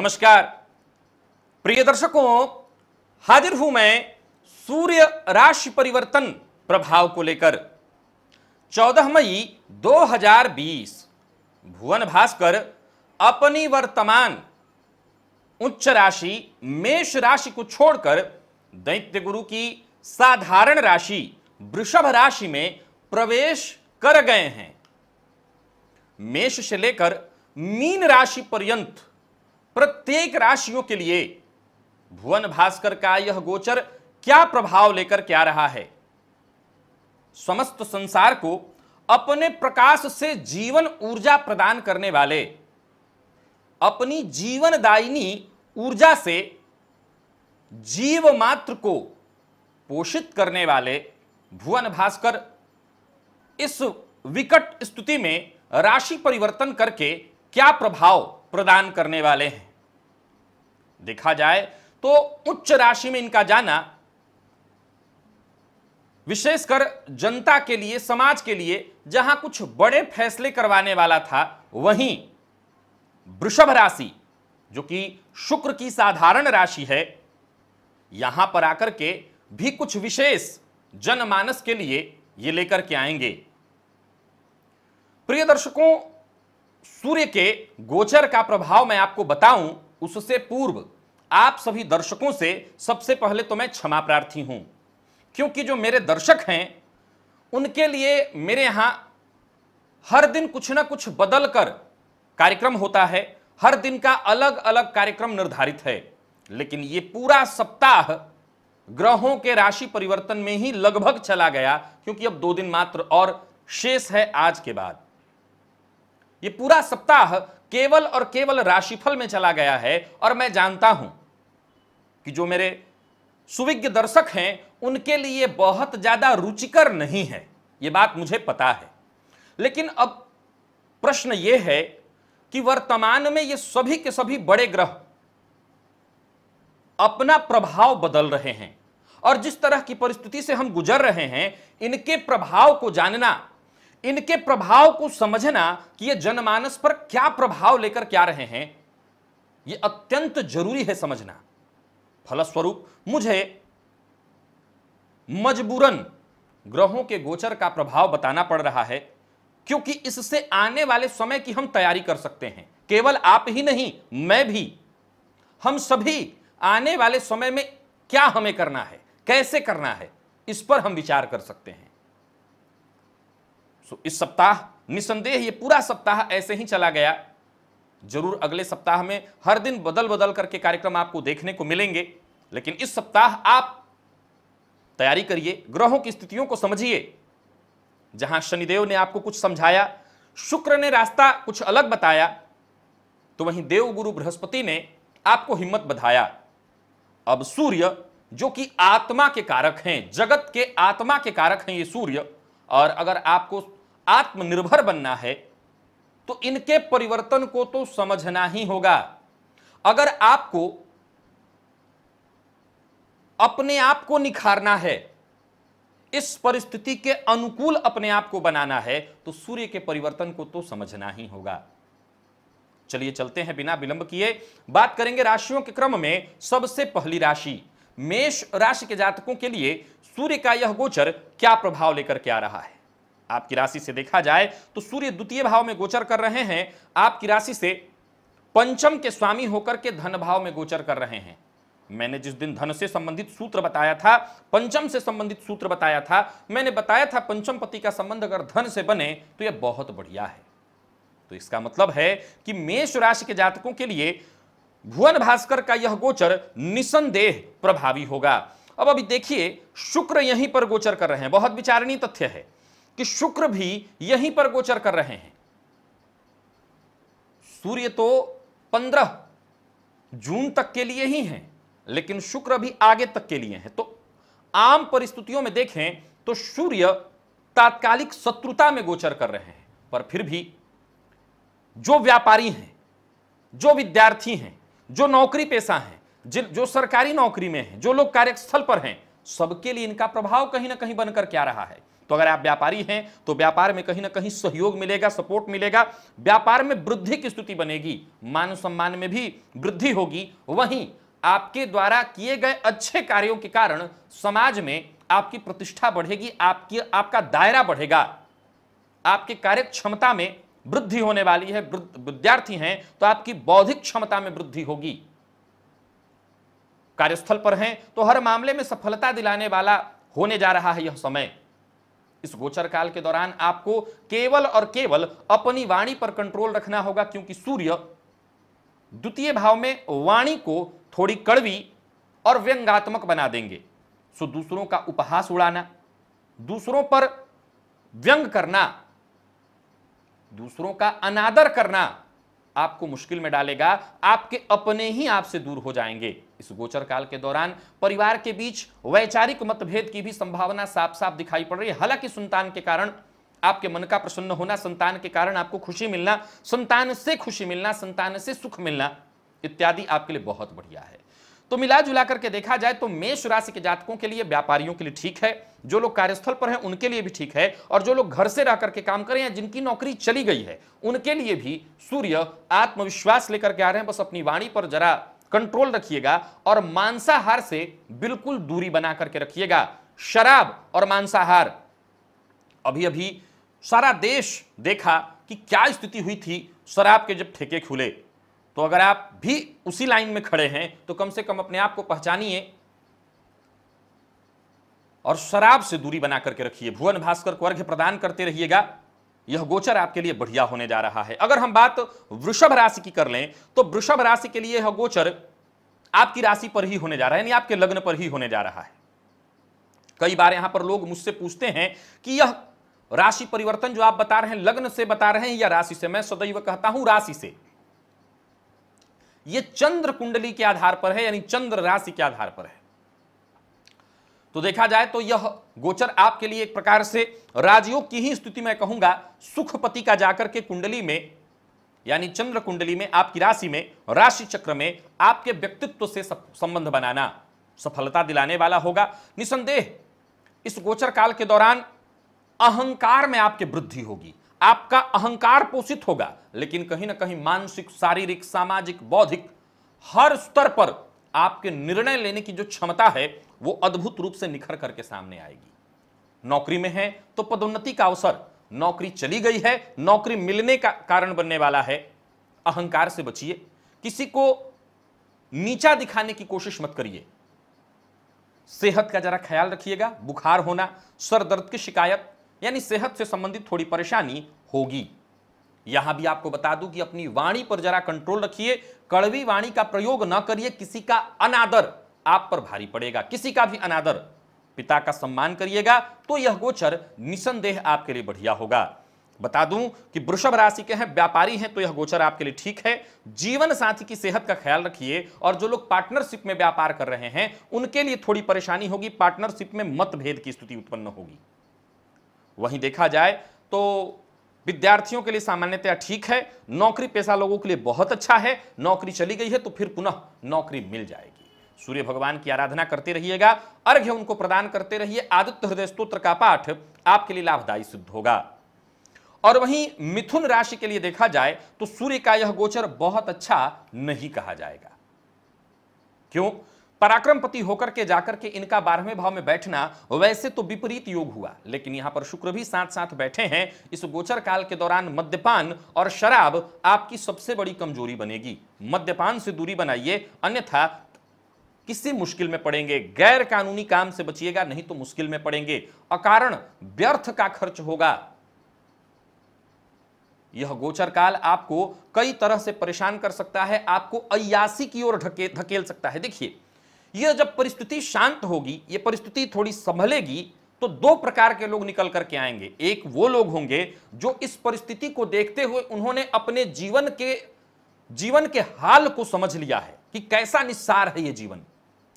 नमस्कार प्रिय दर्शकों, हाजिर हूं मैं सूर्य राशि परिवर्तन प्रभाव को लेकर। 14 मई 2020 भुवन भास्कर अपनी वर्तमान उच्च राशि मेष राशि को छोड़कर दैत्य गुरु की साधारण राशि वृषभ राशि में प्रवेश कर गए हैं। मेष से लेकर मीन राशि पर्यंत प्रत्येक राशियों के लिए भुवन भास्कर का यह गोचर क्या प्रभाव लेकर के आ रहा है। समस्त संसार को अपने प्रकाश से जीवन ऊर्जा प्रदान करने वाले, अपनी जीवनदायिनी ऊर्जा से जीव मात्र को पोषित करने वाले भुवन भास्कर इस विकट स्थिति में राशि परिवर्तन करके क्या प्रभाव प्रदान करने वाले हैं। देखा जाए तो उच्च राशि में इनका जाना विशेषकर जनता के लिए, समाज के लिए जहां कुछ बड़े फैसले करवाने वाला था, वहीं वृषभ राशि जो कि शुक्र की साधारण राशि है, यहां पर आकर के भी कुछ विशेष जनमानस के लिए ये लेकर के आएंगे। प्रिय दर्शकों, सूर्य के गोचर का प्रभाव मैं आपको बताऊं उससे पूर्व आप सभी दर्शकों से सबसे पहले तो मैं क्षमा प्रार्थी हूं, क्योंकि जो मेरे दर्शक हैं उनके लिए मेरे यहां हर दिन कुछ ना कुछ बदल कर कार्यक्रम होता है। हर दिन का अलग अलग कार्यक्रम निर्धारित है, लेकिन ये पूरा सप्ताह ग्रहों के राशि परिवर्तन में ही लगभग चला गया, क्योंकि अब 2 दिन मात्र और शेष है आज के बाद। ये पूरा सप्ताह केवल और केवल राशिफल में चला गया है, और मैं जानता हूं कि जो मेरे सुविज्ञ दर्शक हैं उनके लिए बहुत ज्यादा रुचिकर नहीं है, यह बात मुझे पता है। लेकिन अब प्रश्न यह है कि वर्तमान में ये सभी के सभी बड़े ग्रह अपना प्रभाव बदल रहे हैं, और जिस तरह की परिस्थिति से हम गुजर रहे हैं, इनके प्रभाव को जानना, इनके प्रभाव को समझना कि ये जनमानस पर क्या प्रभाव लेकर के आ रहे हैं, ये अत्यंत जरूरी है समझना। फलस्वरूप मुझे मजबूरन ग्रहों के गोचर का प्रभाव बताना पड़ रहा है, क्योंकि इससे आने वाले समय की हम तैयारी कर सकते हैं। केवल आप ही नहीं, मैं भी, हम सभी आने वाले समय में क्या हमें करना है, कैसे करना है, इस पर हम विचार कर सकते हैं। इस सप्ताह निसंदेह ये पूरा सप्ताह ऐसे ही चला गया। जरूर अगले सप्ताह में हर दिन बदल बदल करके कार्यक्रम आपको देखने को मिलेंगे, लेकिन इस सप्ताह आप तैयारी करिए, ग्रहों की स्थितियों को समझिए। जहां शनिदेव ने आपको कुछ समझाया, शुक्र ने रास्ता कुछ अलग बताया, तो वहीं देवगुरु बृहस्पति ने आपको हिम्मत बधाया। अब सूर्य जो कि आत्मा के कारक हैं, जगत के आत्मा के कारक हैं ये सूर्य, और अगर आपको आत्मनिर्भर बनना है तो इनके परिवर्तन को तो समझना ही होगा। अगर आपको अपने आप को निखारना है, इस परिस्थिति के अनुकूल अपने आप को बनाना है, तो सूर्य के परिवर्तन को तो समझना ही होगा। चलिए चलते हैं, बिना विलंब किए बात करेंगे राशियों के क्रम में। सबसे पहली राशि मेष राशि के जातकों के लिए सूर्य का यह गोचर क्या प्रभाव लेकर के आ रहा है। आपकी राशि से देखा जाए तो सूर्य द्वितीय भाव में गोचर कर रहे हैं, आपकी राशि से पंचम के स्वामी होकर के धन भाव में गोचर कर रहे हैं। मैंने जिस दिन धन से संबंधित सूत्र बताया था, पंचम से संबंधित सूत्र बताया था, मैंने बताया था पंचम पति का संबंध अगर धन से बने तो यह बहुत बढ़िया है। तो इसका मतलब है कि मेष राशि के जातकों के लिए भुवन भास्कर का यह गोचर निसंदेह प्रभावी होगा। अब अभी देखिए, शुक्र यहीं पर गोचर कर रहे हैं। बहुत विचारणीय तथ्य है कि शुक्र भी यहीं पर गोचर कर रहे हैं। सूर्य तो 15 जून तक के लिए ही हैं, लेकिन शुक्र भी आगे तक के लिए हैं। तो आम परिस्थितियों में देखें तो सूर्य तात्कालिक शत्रुता में गोचर कर रहे हैं, पर फिर भी जो व्यापारी हैं, जो विद्यार्थी हैं, जो नौकरी पेशा हैं, जो सरकारी नौकरी में हैं, जो लोग कार्यस्थल पर हैं, सबके लिए इनका प्रभाव कहीं ना कहीं बनकर क्या रहा है। तो अगर आप व्यापारी हैं तो व्यापार में कहीं ना कहीं सहयोग मिलेगा, सपोर्ट मिलेगा, व्यापार में वृद्धि की स्थिति बनेगी, मान सम्मान में भी वृद्धि होगी। वहीं आपके द्वारा किए गए अच्छे कार्यों के कारण समाज में आपकी प्रतिष्ठा बढ़ेगी, आपका दायरा बढ़ेगा, आपकी कार्य क्षमता में वृद्धि होने वाली है। विद्यार्थी हैं तो आपकी बौद्धिक क्षमता में वृद्धि होगी। कार्यस्थल पर हैं तो हर मामले में सफलता दिलाने वाला होने जा रहा है यह समय। इस गोचर काल के दौरान आपको केवल और केवल अपनी वाणी पर कंट्रोल रखना होगा, क्योंकि सूर्य द्वितीय भाव में वाणी को थोड़ी कड़वी और व्यंग्यात्मक बना देंगे। सो दूसरों का उपहास उड़ाना, दूसरों पर व्यंग करना, दूसरों का अनादर करना आपको मुश्किल में डालेगा। आपके अपने ही आपसे दूर हो जाएंगे। इस गोचर काल के दौरान परिवार के बीच वैचारिक मतभेद की भी संभावना साफ साफ दिखाई पड़ रही है। हालांकि संतान के कारण आपके मन का प्रसन्न होना, संतान के कारण आपको खुशी मिलना, संतान से खुशी मिलना, संतान से सुख मिलना इत्यादि आपके लिए बहुत बढ़िया है। तो मिला जुला करके देखा जाए तो मेष राशि के जातकों के लिए, व्यापारियों के लिए ठीक है, जो लोग कार्यस्थल पर हैं उनके लिए भी ठीक है, और जो लोग घर से रह करके काम करें या जिनकी नौकरी चली गई है उनके लिए भी सूर्य आत्मविश्वास लेकर के आ रहे हैं। बस अपनी वाणी पर जरा कंट्रोल रखिएगा और मांसाहार से बिल्कुल दूरी बना करके रखिएगा। शराब और मांसाहार, अभी अभी सारा देश देखा कि क्या स्थिति हुई थी शराब के जब ठेके खुले। तो अगर आप भी उसी लाइन में खड़े हैं तो कम से कम अपने आप को पहचानिए और शराब से दूरी बना करके रखिए। भुवन भास्कर को अर्घ्य प्रदान करते रहिएगा। यह गोचर आपके लिए बढ़िया होने जा रहा है। अगर हम बात वृषभ राशि की कर लें तो वृषभ राशि के लिए यह गोचर आपकी राशि पर ही होने जा रहा है, यानी आपके लग्न पर ही होने जा रहा है। कई बार यहां पर लोग मुझसे पूछते हैं कि यह राशि परिवर्तन जो आप बता रहे हैं लग्न से बता रहे हैं या राशि से। मैं सदैव कहता हूं राशि से। यह चंद्र कुंडली के आधार पर है, यानी चंद्र राशि के आधार पर है। तो देखा जाए तो यह गोचर आपके लिए एक प्रकार से राजयोग की ही स्थिति में कहूंगा। सुखपति का जाकर के कुंडली में, यानी चंद्र कुंडली में, आपकी राशि में, राशि चक्र में आपके व्यक्तित्व से संबंध बनाना सफलता दिलाने वाला होगा। निसंदेह इस गोचर काल के दौरान अहंकार में आपके वृद्धि होगी, आपका अहंकार पोषित होगा, लेकिन कहीं ना कहीं मानसिक, शारीरिक, सामाजिक, बौद्धिक हर स्तर पर आपके निर्णय लेने की जो क्षमता है वो अद्भुत रूप से निखर करके सामने आएगी। नौकरी में है तो पदोन्नति का अवसर, नौकरी चली गई है, नौकरी मिलने का कारण बनने वाला है। अहंकार से बचिए, किसी को नीचा दिखाने की कोशिश मत करिए। सेहत का जरा ख्याल रखिएगा। बुखार होना, सर दर्द की शिकायत, यानी सेहत से संबंधित थोड़ी परेशानी होगी। यहां भी आपको बता दूं कि अपनी वाणी पर जरा कंट्रोल रखिए, कड़वी वाणी का प्रयोग न करिए। किसी का अनादर आप पर भारी पड़ेगा, किसी का भी अनादर। पिता का सम्मान करिएगा तो यह गोचर निसंदेह आपके लिए बढ़िया होगा। बता दूं कि वृषभ राशि के हैं, व्यापारी हैं, तो यह गोचर आपके लिए ठीक है। जीवन साथी की सेहत का ख्याल रखिए, और जो लोग पार्टनरशिप में व्यापार कर रहे हैं उनके लिए थोड़ी परेशानी होगी, पार्टनरशिप में मतभेद की स्थिति उत्पन्न होगी। वहीं देखा जाए तो विद्यार्थियों के लिए सामान्यतया ठीक है, नौकरी पेशा लोगों के लिए बहुत अच्छा है। नौकरी चली गई है तो फिर पुनः नौकरी मिल जाएगी। सूर्य भगवान की आराधना करते रहिएगा, अर्घ्य उनको प्रदान करते रहिए। आदित्य हृदय स्तोत्र का पाठ आपके लिए लाभदायी सिद्ध होगा। और वहीं मिथुन राशि के लिए देखा जाए तो सूर्य का यह गोचर बहुत अच्छा नहीं कहा जाएगा। क्यों? पराक्रमपति होकर के जाकर के इनका 12वें भाव में बैठना वैसे तो विपरीत योग हुआ, लेकिन यहां पर शुक्र भी साथ साथ बैठे हैं। इस गोचर काल के दौरान मद्यपान और शराब आपकी सबसे बड़ी कमजोरी बनेगी। मद्यपान से दूरी बनाइए, अन्यथा किसी मुश्किल में पड़ेंगे। गैर कानूनी काम से बचिएगा, नहीं तो मुश्किल में पड़ेंगे। अकारण व्यर्थ का खर्च होगा। यह गोचर काल आपको कई तरह से परेशान कर सकता है, आपको अय्यासी की ओर धकेल सकता है। देखिए, यह जब परिस्थिति शांत होगी, यह परिस्थिति थोड़ी संभलेगी, तो दो प्रकार के लोग निकल करके आएंगे। एक वो लोग होंगे जो इस परिस्थिति को देखते हुए उन्होंने अपने जीवन के हाल को समझ लिया है कि कैसा निस्सार है ये जीवन,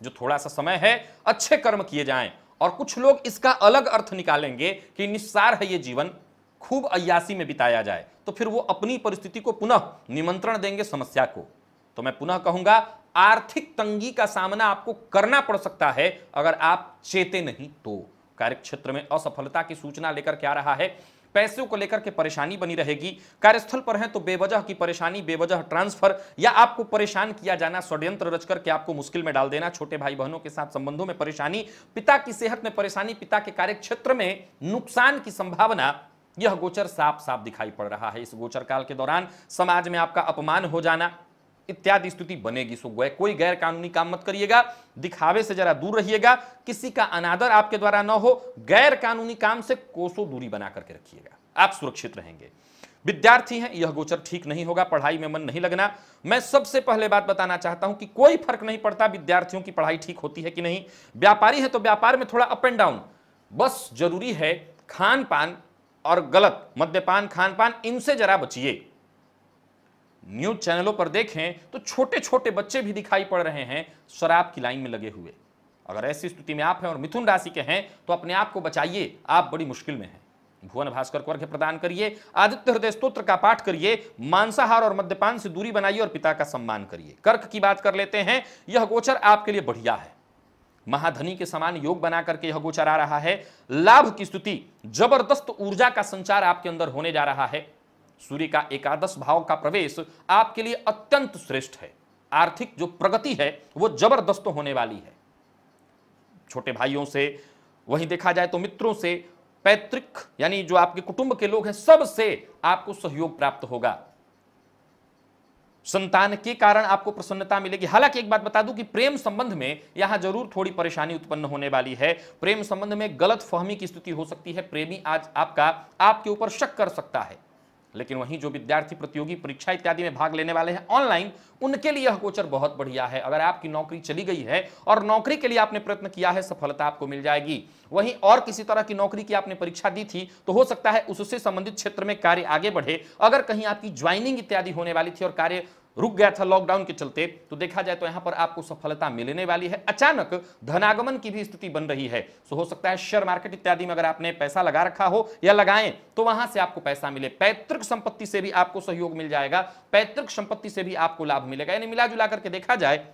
जो थोड़ा सा समय है अच्छे कर्म किए जाएं। और कुछ लोग इसका अलग अर्थ निकालेंगे कि निस्सार है ये जीवन, खूब अय्यासी में बिताया जाए। तो फिर वो अपनी परिस्थिति को पुनः निमंत्रण देंगे समस्या को। तो मैं पुनः कहूंगा, आर्थिक तंगी का सामना आपको करना पड़ सकता है अगर आप चेते नहीं तो। कार्य क्षेत्र में असफलता की सूचना लेकर के आ रहा है, पैसों को लेकर के परेशानी बनी रहेगी। कार्यस्थल पर हैं तो बेवजह की परेशानी, बेवजह ट्रांसफर या आपको परेशान किया जाना, षड्यंत्र रच करके आपको मुश्किल में डाल देना, छोटे भाई बहनों के साथ संबंधों में परेशानी, पिता की सेहत में परेशानी, पिता के कार्य क्षेत्र में नुकसान की संभावना, यह गोचर साफ साफ दिखाई पड़ रहा है। इस गोचर काल के दौरान समाज में आपका अपमान हो जाना इत्यादि स्थिति बनेगी। सो कोई गैर कानूनी काम मत करिएगा, दिखावे से जरा दूर रहिएगा, किसी का अनादर आपके द्वारा न हो, गैर कानूनी काम से कोसों दूरी बना करके रखिएगा, आप सुरक्षित रहेंगे। विद्यार्थी हैं, यह गोचर ठीक नहीं होगा, पढ़ाई में मन नहीं लगना। मैं सबसे पहले बात बताना चाहता हूं कि कोई फर्क नहीं पड़ता विद्यार्थियों की पढ़ाई ठीक होती है कि नहीं। व्यापारी है तो व्यापार में थोड़ा अप एंड डाउन, बस जरूरी है खान पान और गलत मद्यपान, खान पान, इनसे जरा बचिए। न्यूज चैनलों पर देखें तो छोटे छोटे बच्चे भी दिखाई पड़ रहे हैं शराब की लाइन में लगे हुए। अगर ऐसी स्थिति में आप हैं और मिथुन राशि के हैं तो अपने आप को बचाइए, आप बड़ी मुश्किल में हैं। भुवन भास्कर को अर्घ्य प्रदान करिए, आदित्य हृदय स्तोत्र का पाठ करिए, मांसाहार और मद्यपान से दूरी बनाइए और पिता का सम्मान करिए। कर्क की बात कर लेते हैं, यह गोचर आपके लिए बढ़िया है, महाधनी के समान योग बना करके यह गोचर आ रहा है। लाभ की स्थिति, जबरदस्त ऊर्जा का संचार आपके अंदर होने जा रहा है। सूर्य का एकादश भाव का प्रवेश आपके लिए अत्यंत श्रेष्ठ है। आर्थिक जो प्रगति है वो जबरदस्त होने वाली है। छोटे भाइयों से, वहीं देखा जाए तो मित्रों से, पैतृक यानी जो आपके कुटुंब के लोग हैं, सबसे आपको सहयोग प्राप्त होगा। संतान के कारण आपको प्रसन्नता मिलेगी। हालांकि एक बात बता दूं कि प्रेम संबंध में यहां जरूर थोड़ी परेशानी उत्पन्न होने वाली है। प्रेम संबंध में गलत फहमी की स्थिति हो सकती है, प्रेमी आज आपके ऊपर शक कर सकता है। लेकिन वहीं जो विद्यार्थी प्रतियोगी परीक्षा इत्यादि में भाग लेने वाले हैं ऑनलाइन, उनके लिए यह गोचर बहुत बढ़िया है। अगर आपकी नौकरी चली गई है और नौकरी के लिए आपने प्रयत्न किया है, सफलता आपको मिल जाएगी। वहीं और किसी तरह की नौकरी की आपने परीक्षा दी थी तो हो सकता है उससे संबंधित क्षेत्र में कार्य आगे बढ़े। अगर कहीं आपकी ज्वाइनिंग इत्यादि होने वाली थी और कार्य रुक गया था लॉकडाउन के चलते, तो देखा जाए तो यहां पर आपको सफलता मिलने वाली है। अचानक धनागमन की भी स्थिति बन रही है। तो हो सकता है शेयर मार्केट इत्यादि में अगर आपने पैसा लगा रखा हो या लगाएं तो वहां से आपको पैसा मिले। पैतृक संपत्ति से भी आपको सहयोग मिल जाएगा, पैतृक संपत्ति से भी आपको लाभ मिलेगा। यानी मिला जुला करके देखा जाए,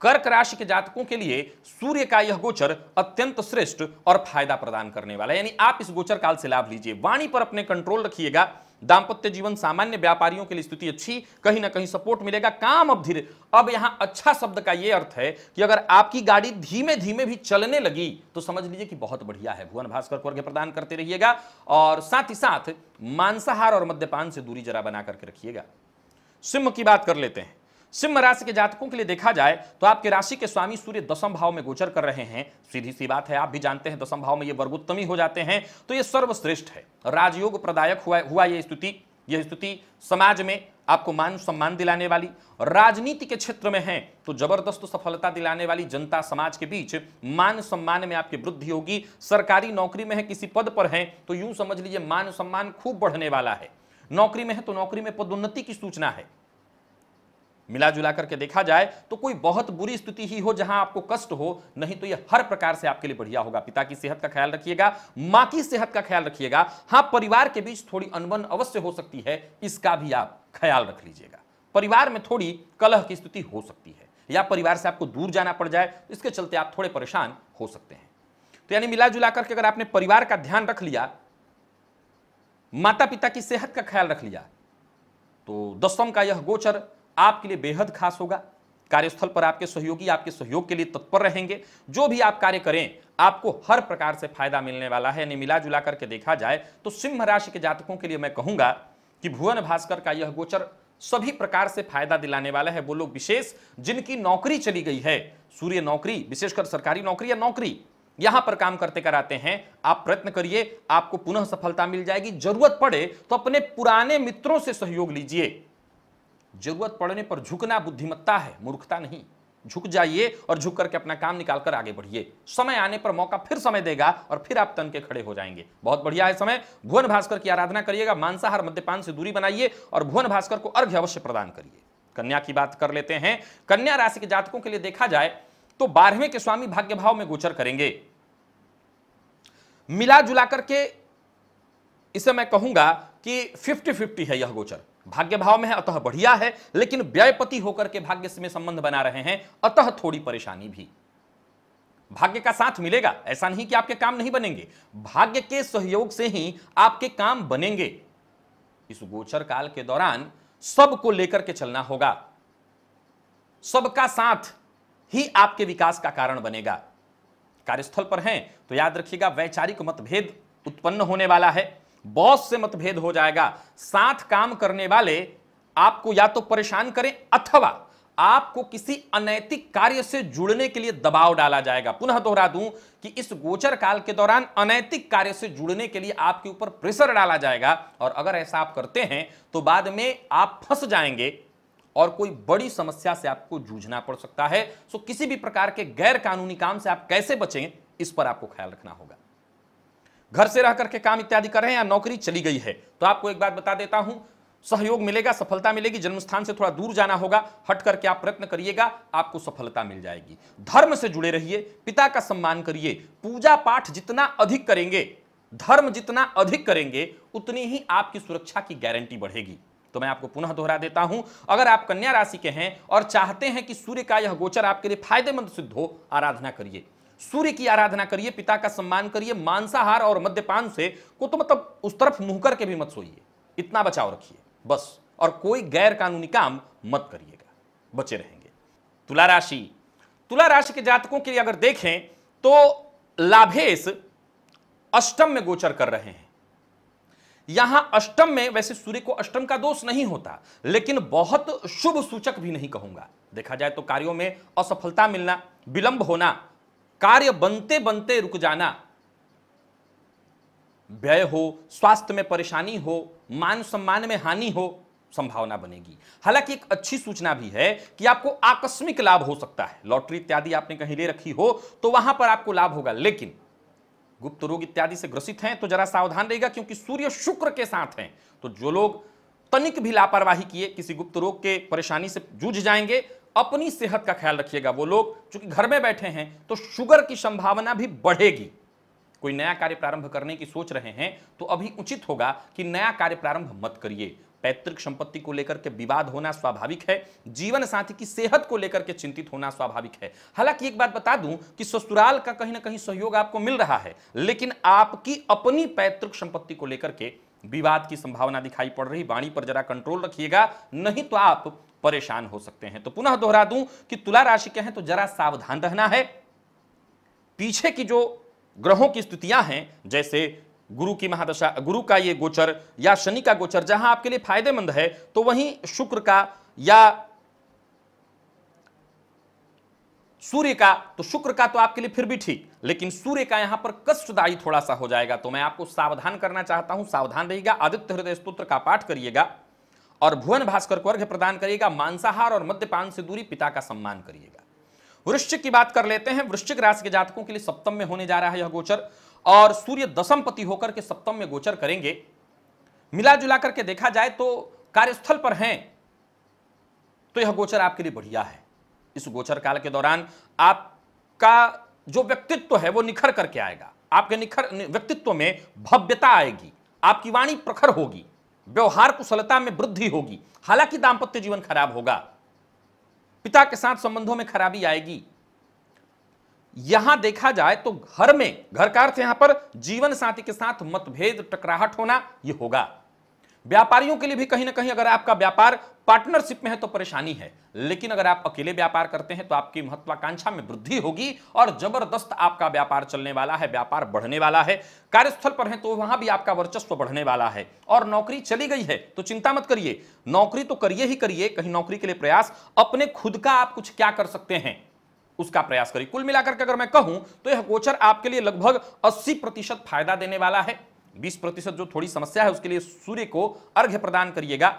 कर्क राशि के जातकों के लिए सूर्य का यह गोचर अत्यंत श्रेष्ठ और फायदा प्रदान करने वाला है। यानी आप इस गोचर काल से लाभ लीजिए। वाणी पर अपने कंट्रोल रखिएगा। दांपत्य जीवन सामान्य, व्यापारियों के लिए स्थिति अच्छी, कहीं ना कहीं सपोर्ट मिलेगा। काम अब धीरे, अब यहां अच्छा शब्द का यह अर्थ है कि अगर आपकी गाड़ी धीमे धीमे भी चलने लगी तो समझ लीजिए कि बहुत बढ़िया है। भुवन भास्कर को अर्घ्य प्रदान करते रहिएगा और साथ ही साथ मांसाहार और मद्यपान से दूरी जरा बना करके रखिएगा। सिंह की बात कर लेते हैं। सिंह राशि के जातकों के लिए देखा जाए तो आपके राशि के स्वामी सूर्य दशम भाव में गोचर कर रहे हैं। सीधी सी बात है, आप भी जानते हैं दशम भाव में ये वर्गोत्तमी हो जाते हैं तो ये सर्वश्रेष्ठ है। राजयोग प्रदायक हुआ ये स्थिति समाज में आपको मान सम्मान दिलाने वाली, राजनीति के क्षेत्र में है तो जबरदस्त सफलता दिलाने वाली, जनता समाज के बीच मान सम्मान में आपकी वृद्धि होगी। सरकारी नौकरी में है, किसी पद पर है तो यूं समझ लीजिए मान सम्मान खूब बढ़ने वाला है। नौकरी में है तो नौकरी में पदोन्नति की सूचना है। मिला जुला करके देखा जाए तो कोई बहुत बुरी स्थिति ही हो जहां आपको कष्ट हो, नहीं तो यह हर प्रकार से आपके लिए बढ़िया होगा। पिता की सेहत का ख्याल रखिएगा, मां की सेहत का ख्याल रखिएगा। हां, परिवार के बीच थोड़ी अनबन अवश्य हो सकती है, इसका भी आप ख्याल रख लीजिएगा। परिवार में थोड़ी कलह की स्थिति हो सकती है या परिवार से आपको दूर जाना पड़ जाए, इसके चलते आप थोड़े परेशान हो सकते हैं। तो यानी मिला जुला करके अगर आपने परिवार का ध्यान रख लिया, माता पिता की सेहत का ख्याल रख लिया, तो दशम का यह गोचर आपके लिए बेहद खास होगा। कार्यस्थल पर आपके सहयोगी आपके सहयोग के लिए तत्पर रहेंगे। जो भी आप कार्य करें आपको हर प्रकार से फायदा मिलने वाला है। यानी मिला जुला करके देखा जाए तो सिंह राशि के जातकों के लिए मैं कहूंगा कि भुवन भास्कर का यह गोचर सभी प्रकार से फायदा दिलाने वाला है। वो लोग विशेष जिनकी नौकरी चली गई है, सूर्य नौकरी, विशेषकर सरकारी नौकरी या नौकरी यहां पर काम करते कराते हैं, आप प्रयत्न करिए, आपको पुनः सफलता मिल जाएगी। जरूरत पड़े तो अपने पुराने मित्रों से सहयोग लीजिए। जरूरत पड़ने पर झुकना बुद्धिमत्ता है, मूर्खता नहीं। झुक जाइए और झुक करके अपना काम निकाल कर आगे बढ़िए। समय आने पर मौका फिर समय देगा और फिर आप तन के खड़े हो जाएंगे। बहुत बढ़िया है समय। भुवन भास्कर की आराधना करिएगा, मांसाहार मद्यपान से दूरी बनाइए और भुवन भास्कर को अर्घ्य अवश्य प्रदान करिए। कन्या की बात कर लेते हैं। कन्या राशि के जातकों के लिए देखा जाए तो 12वें के स्वामी भाग्य भाव में गोचर करेंगे। मिला जुला करके इसे मैं कहूंगा कि 50-50 है यह गोचर। भाग्य भाव में है अतः बढ़िया है, लेकिन व्ययपति होकर के भाग्य में संबंध बना रहे हैं, अतः थोड़ी परेशानी भी। भाग्य का साथ मिलेगा, ऐसा नहीं कि आपके काम नहीं बनेंगे, भाग्य के सहयोग से ही आपके काम बनेंगे। इस गोचर काल के दौरान सबको लेकर के चलना होगा, सबका साथ ही आपके विकास का कारण बनेगा। कार्यस्थल पर हैं तो याद रखिएगा वैचारिक मतभेद उत्पन्न होने वाला है, बॉस से मतभेद हो जाएगा, साथ काम करने वाले आपको या तो परेशान करें अथवा आपको किसी अनैतिक कार्य से जुड़ने के लिए दबाव डाला जाएगा। पुनः दोहरा दूं कि इस गोचर काल के दौरान अनैतिक कार्य से जुड़ने के लिए आपके ऊपर प्रेशर डाला जाएगा, और अगर ऐसा आप करते हैं तो बाद में आप फंस जाएंगे और कोई बड़ी समस्या से आपको जूझना पड़ सकता है। सो किसी भी प्रकार के गैर कानूनी काम से आप कैसे बचें, इस पर आपको ख्याल रखना होगा। घर से रह करके काम इत्यादि कर रहे हैं या नौकरी चली गई है तो आपको एक बात बता देता हूं, सहयोग मिलेगा, सफलता मिलेगी। जन्म स्थान से थोड़ा दूर जाना होगा, हट करके आप प्रयत्न करिएगा, आपको सफलता मिल जाएगी। धर्म से जुड़े रहिए, पिता का सम्मान करिए, पूजा पाठ जितना अधिक करेंगे, धर्म जितना अधिक करेंगे, उतनी ही आपकी सुरक्षा की गारंटी बढ़ेगी। तो मैं आपको पुनः दोहरा देता हूं, अगर आप कन्या राशि के हैं और चाहते हैं कि सूर्य का यह गोचर आपके लिए फायदेमंद सिद्ध हो, आराधना करिए, सूर्य की आराधना करिए, पिता का सम्मान करिए, मांसाहार और मद्यपान से को तो मतलब उस तरफ मुंह करके भी मत सोइए, इतना बचाव रखिए बस, और कोई गैर कानूनी काम मत करिएगा, बचे रहेंगे। तुला राशि के जातकों के लिए अगर देखें तो लाभेश अष्टम में गोचर कर रहे हैं। यहां अष्टम में वैसे सूर्य को अष्टम का दोष नहीं होता, लेकिन बहुत शुभ सूचक भी नहीं कहूंगा। देखा जाए तो कार्यों में असफलता मिलना, विलंब होना, कार्य बनते बनते रुक जाना, व्यय हो, स्वास्थ्य में परेशानी हो, मान सम्मान में हानि हो, संभावना बनेगी। हालांकि एक अच्छी सूचना भी है कि आपको आकस्मिक लाभ हो सकता है, लॉटरी इत्यादि आपने कहीं ले रखी हो तो वहां पर आपको लाभ होगा, लेकिन गुप्त रोग इत्यादि से ग्रसित हैं तो जरा सावधान रहेगा, क्योंकि सूर्य शुक्र के साथ हैं। तो जो लोग तनिक भी लापरवाही किए किसी गुप्त रोग के परेशानी से जूझ जाएंगे। अपनी सेहत का ख्याल रखिएगा। वो लोग चूंकि घर में बैठे हैं तो शुगर की संभावना भी बढ़ेगी। कोई नया कार्य प्रारंभ करने की सोच रहे हैं तो अभी उचित होगा कि नया कार्य प्रारंभ मत करिए। पैतृक संपत्ति को लेकर के विवाद होना स्वाभाविक है, जीवन साथी की सेहत को लेकर के चिंतित होना स्वाभाविक है। हालांकि एक बात बता दूं कि ससुराल का कहीं ना कहीं सहयोग आपको मिल रहा है, लेकिन आपकी अपनी पैतृक संपत्ति को लेकर के विवाद की संभावना दिखाई पड़ रही। वाणी पर जरा कंट्रोल रखिएगा, नहीं तो आप परेशान हो सकते हैं। तो पुनः दोहरा दूं कि तुला राशि के हैं तो जरा सावधान रहना है। पीछे की जो ग्रहों की स्थितियां हैं, जैसे गुरु की महादशा, गुरु का ये गोचर या शनि का गोचर जहां आपके लिए फायदेमंद है, तो वहीं शुक्र का या सूर्य का, तो शुक्र का तो आपके लिए फिर भी ठीक, लेकिन सूर्य का यहां पर कष्टदायी थोड़ा सा हो जाएगा। तो मैं आपको सावधान करना चाहता हूं, सावधान रहिएगा। आदित्य हृदय स्तोत्र का पाठ करिएगा और भुवन भास्कर को अर्घ्य प्रदान करिएगा। मांसाहार और मद्यपान से दूरी, पिता का सम्मान करिएगा। वृश्चिक की बात कर लेते हैं। वृश्चिक राशि के जातकों के लिए सप्तम में होने जा रहा है यह गोचर, और सूर्य दशम पति होकर के सप्तम में गोचर करेंगे। मिला जुला करके देखा जाए तो कार्यस्थल पर हैं तो यह गोचर आपके लिए बढ़िया है। इस गोचर काल के दौरान आपका जो व्यक्तित्व है वो निखर करके आएगा। आपके व्यक्तित्व में भव्यता आएगी, आपकी वाणी प्रखर होगी, व्यवहार कुशलता में वृद्धि होगी। हालांकि दांपत्य जीवन खराब होगा, पिता के साथ संबंधों में खराबी आएगी। यहां देखा जाए तो घर में, घर का अर्थ यहां पर जीवन साथी के साथ मतभेद, टकराहट होना यह होगा। व्यापारियों के लिए भी कहीं ना कहीं अगर आपका व्यापार पार्टनरशिप में है तो परेशानी है, लेकिन अगर आप अकेले व्यापार करते हैं तो आपकी महत्वाकांक्षा में वृद्धि होगी और जबरदस्त आपका व्यापार चलने वाला है, व्यापार बढ़ने वाला है। कार्यस्थल पर है तो वहां भी आपका वर्चस्व बढ़ने वाला है। और नौकरी चली गई है तो चिंता मत करिए, नौकरी तो करिए ही करिए, कहीं नौकरी के लिए प्रयास, अपने खुद का आप कुछ क्या कर सकते हैं उसका प्रयास करिए। कुल मिलाकर के अगर मैं कहूं तो यह गोचर आपके लिए लगभग 80% फायदा देने वाला है। 20% जो थोड़ी समस्या है उसके लिए सूर्य को अर्घ्य प्रदान करिएगा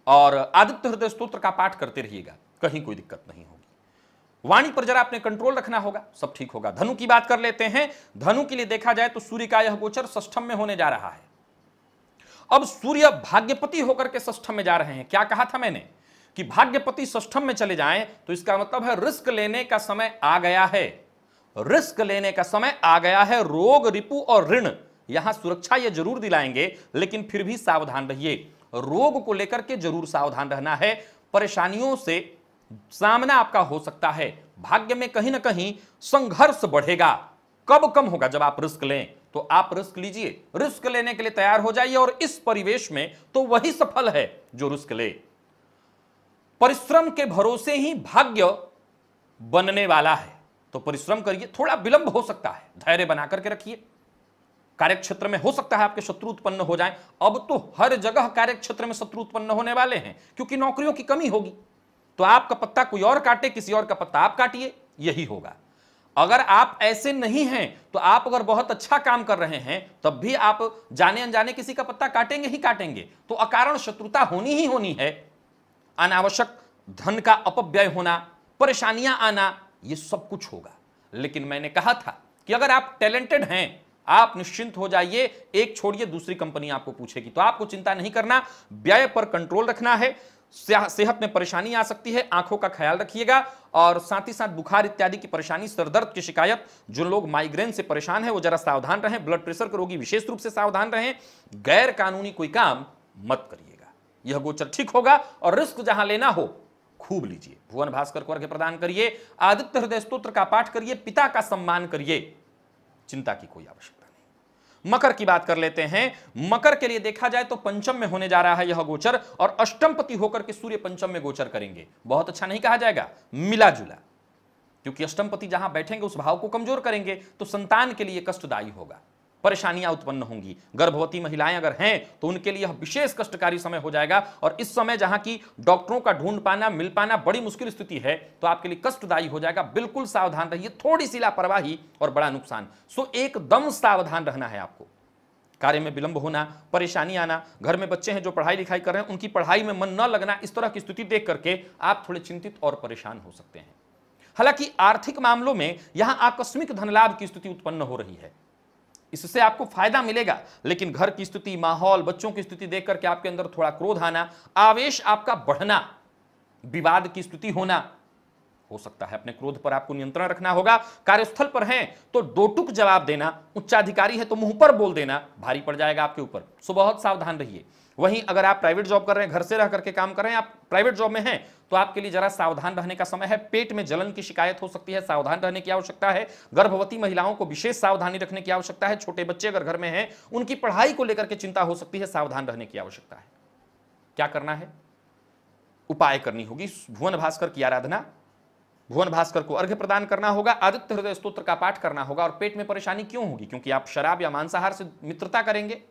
और आदित्य हृदय स्तोत्र का पाठ करते रहिएगा, कहीं कोई दिक्कत नहीं होगी। वाणी पर जरा अपने कंट्रोल रखना होगा, सब ठीक होगा। धनु की बात कर लेते हैं। धनु के लिए देखा जाए तो सूर्य का यह गोचर षष्ठम में होने जा रहा है। अब सूर्य भाग्यपति होकर के षष्ठम में जा रहे हैं। क्या कहा था मैंने कि भाग्यपति षष्ठम में चले जाएं तो इसका मतलब है रिस्क लेने का समय आ गया है, रिस्क लेने का समय आ गया है। रोग, रिपु और ऋण यहां सुरक्षा ये जरूर दिलाएंगे, लेकिन फिर भी सावधान रहिए। रोग को लेकर के जरूर सावधान रहना है, परेशानियों से सामना आपका हो सकता है। भाग्य में कहीं ना कहीं संघर्ष बढ़ेगा। कब कम होगा? जब आप रिस्क लें। तो आप रिस्क लीजिए, रिस्क लेने के लिए तैयार हो जाइए, और इस परिवेश में तो वही सफल है जो रिस्क ले। परिश्रम के भरोसे ही भाग्य बनने वाला है, तो परिश्रम करिए। थोड़ा विलंब हो सकता है, धैर्य बना करके रखिए। कार्यक्षेत्र में हो सकता है आपके शत्रु उत्पन्न हो जाएं। अब तो हर जगह कार्यक्षेत्र में शत्रु उत्पन्न होने वाले हैं, क्योंकि नौकरियों की कमी होगी। तो आपका पत्ता कोई और काटे, किसी और का पत्ता आप काटिए, यही होगा। अगर आप ऐसे नहीं हैं, तो आप अगर बहुत अच्छा काम कर रहे हैं, तब भी आप जाने अनजाने किसी का पत्ता काटेंगे ही काटेंगे। तो अकारण शत्रुता होनी ही होनी है। अनावश्यक धन का अपव्यय होना, परेशानियां आना, यह सब कुछ होगा। लेकिन मैंने कहा था कि अगर आप टैलेंटेड हैं, आप निश्चिंत हो जाइए। एक छोड़िए, दूसरी कंपनी आपको पूछेगी, तो आपको चिंता नहीं करना। व्यय पर कंट्रोल रखना है। सेहत में परेशानी आ सकती है, आंखों का ख्याल रखिएगा। और साथ ही साथ बुखार इत्यादि की परेशानी, सरदर्द की शिकायत, जो लोग माइग्रेन से परेशान हैं वो जरा सावधान रहें। ब्लड प्रेशर के रोगी विशेष रूप से सावधान रहें। गैर कानूनी कोई काम मत करिएगा। यह गोचर ठीक होगा, और रिस्क जहां लेना हो खूब लीजिए। भुवन भास्कर को अर्घ्य प्रदान करिए, आदित्य हृदय स्तोत्र का पाठ करिए, पिता का सम्मान करिए। चिंता की कोई आवश्यकता नहीं। मकर की बात कर लेते हैं। मकर के लिए देखा जाए तो पंचम में होने जा रहा है यह गोचर, और अष्टमपति होकर के सूर्य पंचम में गोचर करेंगे। बहुत अच्छा नहीं कहा जाएगा, मिला जुला, क्योंकि अष्टमपति जहां बैठेंगे उस भाव को कमजोर करेंगे, तो संतान के लिए कष्टदायी होगा, परेशानियां उत्पन्न होंगी। गर्भवती महिलाएं अगर हैं तो उनके लिए यह विशेष कष्टकारी समय हो जाएगा। और इस समय जहां की डॉक्टरों का ढूंढ पाना, मिल पाना बड़ी मुश्किल स्थिति है, तो आपके लिए कष्टदायी हो जाएगा। बिल्कुल सावधान रहिए, थोड़ी सी लापरवाही और बड़ा नुकसान। सो एकदम सावधान रहना है आपको। कार्य में विलंब होना, परेशानी आना, घर में बच्चे हैं जो पढ़ाई लिखाई कर रहे हैं, उनकी पढ़ाई में मन न लगना, इस तरह की स्थिति देख करके आप थोड़े चिंतित और परेशान हो सकते हैं। हालांकि आर्थिक मामलों में यहां आकस्मिक धन लाभ की स्थिति उत्पन्न हो रही है, इससे आपको फायदा मिलेगा। लेकिन घर की स्थिति, माहौल, बच्चों की स्थिति देख करके आपके अंदर थोड़ा क्रोध आना, आवेश आपका बढ़ना, विवाद की स्थिति होना हो सकता है। अपने क्रोध पर आपको नियंत्रण रखना होगा। कार्यस्थल पर हैं तो दोटुक जवाब देना, उच्चाधिकारी है तो मुंह पर बोल देना भारी पड़ जाएगा आपके ऊपर। सो बहुत सावधान रहिए। वहीं अगर आप प्राइवेट जॉब कर रहे हैं, घर से रह करके काम कर रहे हैं, आप प्राइवेट जॉब में हैं, तो आपके लिए जरा सावधान रहने का समय है। पेट में जलन की शिकायत हो सकती है, सावधान रहने की आवश्यकता है। गर्भवती महिलाओं को विशेष सावधानी रखने की आवश्यकता है। छोटे बच्चे अगर घर में हैं, उनकी पढ़ाई को लेकर के चिंता हो सकती है, सावधान रहने की आवश्यकता है। क्या करना है? उपाय करनी होगी। भुवन भास्कर की आराधना, भुवन भास्कर को अर्घ्य प्रदान करना होगा, आदित्य हृदय स्तोत्र का पाठ करना होगा। और पेट में परेशानी क्यों होगी? क्योंकि आप शराब या मांसाहार से मित्रता करेंगे।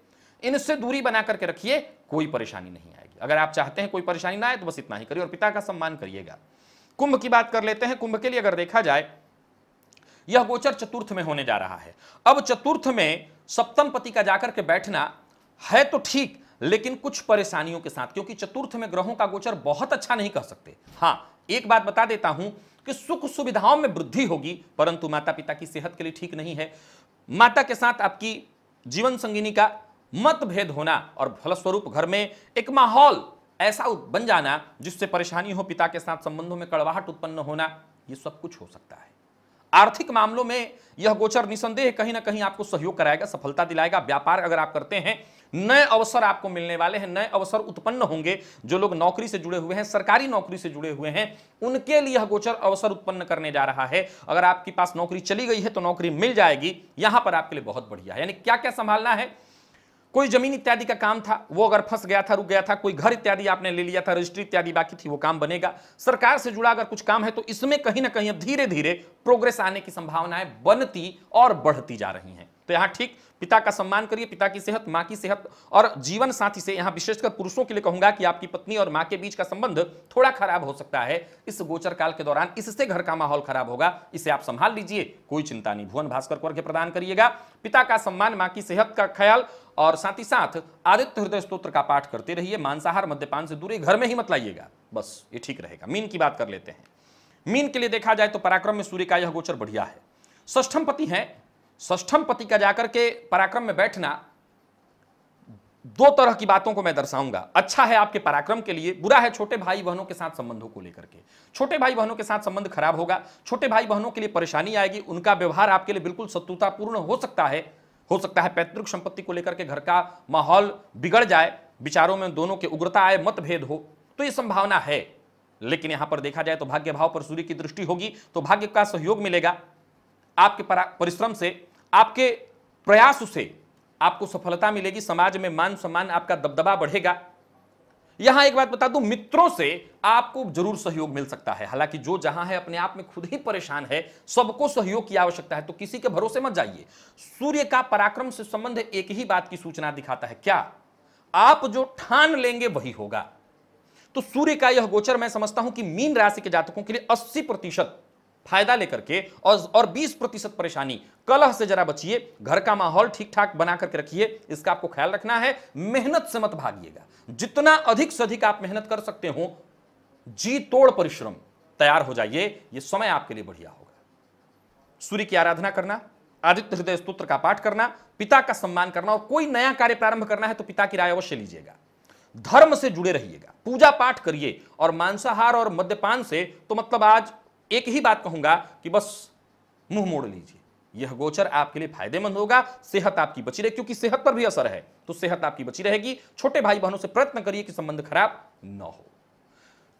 इनसे दूरी बना करके रखिए, कोई परेशानी नहीं आएगी। अगर आप चाहते हैं कोई परेशानी ना आए तो बस इतना ही करिए, और पिता का सम्मान करिएगा। कुंभ की बात कर लेते हैं। कुंभ के लिए अगर देखा जाए, यह गोचर चतुर्थ में होने जा रहा है। अब चतुर्थ में सप्तम पति का जाकर के बैठना है तो ठीक, लेकिन कुछ परेशानियों के साथ, क्योंकि चतुर्थ में ग्रहों का गोचर बहुत अच्छा नहीं कह सकते। हां, एक बात बता देता हूं कि सुख सुविधाओं में वृद्धि होगी, परंतु माता पिता की सेहत के लिए ठीक नहीं है। माता के साथ आपकी जीवन संगिनी का मतभेद होना, और फलस्वरूप घर में एक माहौल ऐसा बन जाना जिससे परेशानी हो, पिता के साथ संबंधों में कड़वाहट उत्पन्न होना, यह सब कुछ हो सकता है। आर्थिक मामलों में यह गोचर निसंदेह कहीं ना कहीं आपको सहयोग कराएगा, सफलता दिलाएगा। व्यापार अगर आप करते हैं, नए अवसर आपको मिलने वाले हैं, नए अवसर उत्पन्न होंगे। जो लोग नौकरी से जुड़े हुए हैं, सरकारी नौकरी से जुड़े हुए हैं, उनके लिए यह गोचर अवसर उत्पन्न करने जा रहा है। अगर आपके पास नौकरी चली गई है तो नौकरी मिल जाएगी, यहां पर आपके लिए बहुत बढ़िया है। यानी क्या क्या संभालना है? कोई जमीन इत्यादि का काम था, वो अगर फंस गया था, रुक गया था, कोई घर इत्यादि आपने ले लिया था, रजिस्ट्री इत्यादि बाकी थी, वो काम बनेगा। सरकार से जुड़ा अगर कुछ काम है तो इसमें कहीं ना कहीं अब धीरे धीरे प्रोग्रेस आने की संभावनाएं बनती और बढ़ती जा रही हैं। तो यहां ठीक पिता का सम्मान करिए, पिता की सेहत, मां की सेहत, और जीवन साथी से, यहां विशेषकर पुरुषों के लिए कहूंगा कि आपकी पत्नी और मां के बीच का संबंध थोड़ा खराब हो सकता है इस गोचर काल के दौरान। इससे घर का माहौल खराब होगा, इसे आप संभाल लीजिए, कोई चिंता नहीं। भुवन भास्कर को अर्घ्य प्रदान करिएगा, पिता का सम्मान, मां की सेहत का ख्याल, और साथ ही साथ आदित्य हृदय स्तोत्र का पाठ करते रहिए। मांसाहार मद्यपान से दूरी, घर में ही मत लाइएगा, बस ये ठीक रहेगा। मीन की बात कर लेते हैं। मीन के लिए देखा जाए तो पराक्रम में सूर्य का यह गोचर बढ़िया है। षष्ठम पति है, षष्ठम पति का जाकर के पराक्रम में बैठना, दो तरह की बातों को मैं दर्शाऊंगा। अच्छा है आपके पराक्रम के लिए, बुरा है छोटे भाई बहनों के साथ संबंधों को लेकर के। छोटे भाई बहनों के साथ संबंध खराब होगा, छोटे भाई बहनों के लिए परेशानी आएगी, उनका व्यवहार आपके लिए बिल्कुल शत्रुतापूर्ण हो सकता है। पैतृक संपत्ति को लेकर के घर का माहौल बिगड़ जाए, विचारों में दोनों के उग्रता आए, मतभेद हो, तो यह संभावना है। लेकिन यहां पर देखा जाए तो भाग्य भाव पर सूर्य की दृष्टि होगी तो भाग्य का सहयोग मिलेगा। आपके परिश्रम से, आपके प्रयास से आपको सफलता मिलेगी। समाज में मान सम्मान, आपका दबदबा बढ़ेगा। यहां एक बात बता दूं, मित्रों से आपको जरूर सहयोग मिल सकता है। हालांकि जो जहां है अपने आप में खुद ही परेशान है, सबको सहयोग की आवश्यकता है, तो किसी के भरोसे मत जाइए। सूर्य का पराक्रम से संबंध एक ही बात की सूचना दिखाता है, क्या आप जो ठान लेंगे वही होगा। तो सूर्य का यह गोचर मैं समझता हूं कि मीन राशि के जातकों के लिए 80% फायदा लेकर के और 20% परेशानी। कलह से जरा बचिए, घर का माहौल ठीक ठाक बना करके रखिए, इसका आपको ख्याल रखना है। मेहनत से मत भागिएगा, जितना अधिक से अधिक आप मेहनत कर सकते हो, जी तोड़ परिश्रम, तैयार हो जाइए, यह समय आपके लिए बढ़िया होगा। सूर्य की आराधना करना, आदित्य हृदय स्तोत्र का पाठ करना, पिता का सम्मान करना, और कोई नया कार्य प्रारंभ करना है तो पिता की राय अवश्य लीजिएगा। धर्म से जुड़े रहिएगा, पूजा पाठ करिए, और मांसाहार और मद्यपान से तो मतलब आज एक ही बात कहूंगा कि बस मुंह मोड़ लीजिए। यह गोचर आपके लिए फायदेमंद होगा। सेहत आपकी बची रहे, क्योंकि सेहत पर भी असर है, तो सेहत आपकी बची रहेगी। छोटे भाई बहनों से प्रयत्न करिए कि संबंध खराब न हो।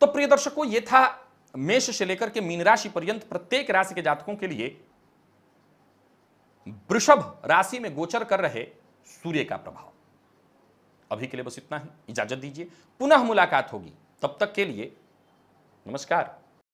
तो प्रिय दर्शकों, यह था मेष से लेकर के मीन राशि पर्यंत प्रत्येक राशि के जातकों के लिए वृषभ राशि में गोचर कर रहे सूर्य का प्रभाव। अभी के लिए बस इतना ही, इजाजत दीजिए, पुनः मुलाकात होगी। तब तक के लिए नमस्कार।